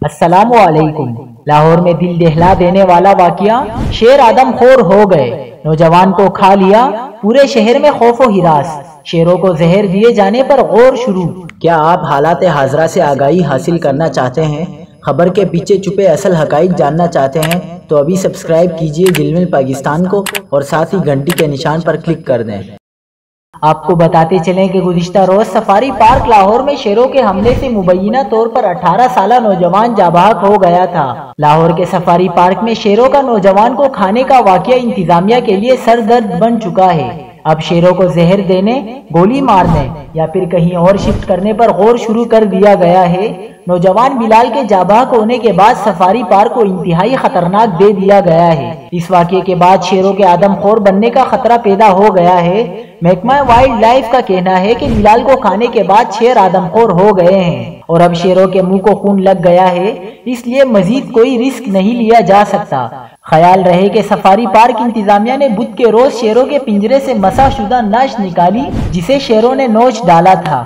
السلام علیکم۔ لاہور میں دل دہلا دینے والا واقعہ، شیر آدم خور ہو گئے، نوجوان کو کھا لیا، پورے شہر میں خوف و ہراس، شیروں کو زہر دیے جانے پر غور شروع۔ کیا آپ حالات حاضرہ سے آگاہی حاصل کرنا چاہتے ہیں؟ خبر کے پیچھے چھپے اصل حقائق جاننا چاہتے ہیں تو ابھی سبسکرائب کیجئے جلمل پاکستان کو اور ساتھ ہی گھنٹی کے نشان پر کلک کر دیں۔ آپ کو بتاتے چلیں کہ گزشتہ روز سفاری پارک لاہور میں شیروں کے حملے سے مبینہ طور پر 18 سالہ نوجوان جاں بحق ہو گیا تھا۔ لاہور کے سفاری پارک میں شیروں کا نوجوان کو کھانے کا واقعہ انتظامیہ کے لیے سر درد بن چکا ہے۔ اب شیروں کو زہر دینے، گولی مارنے یا پھر کہیں اور شفٹ کرنے پر غور شروع کر دیا گیا ہے۔ نوجوان بلال کے جاں بحق ہونے کے بعد سفاری پارک کو انتہائی خطرناک دے دیا گیا ہے۔ اس واقعے کے بعد شیروں کے آدم خور بننے کا خطرہ پیدا ہو گیا ہے۔ محکمہ وائلڈ لائف کا کہنا ہے کہ بلال کو کھانے کے بعد شیر آدم خور ہو گئے ہیں اور اب شیروں کے منہ کو خون لگ گیا ہے، اس لیے مزید کوئی رسک نہیں لیا جا سکتا۔ خیال رہے کہ سفاری پارک انتظامیہ نے بدھ کے روز شیروں کے پنجرے سے مسح شدہ نعش نکالی جسے شیروں نے نوچ ڈالا تھا۔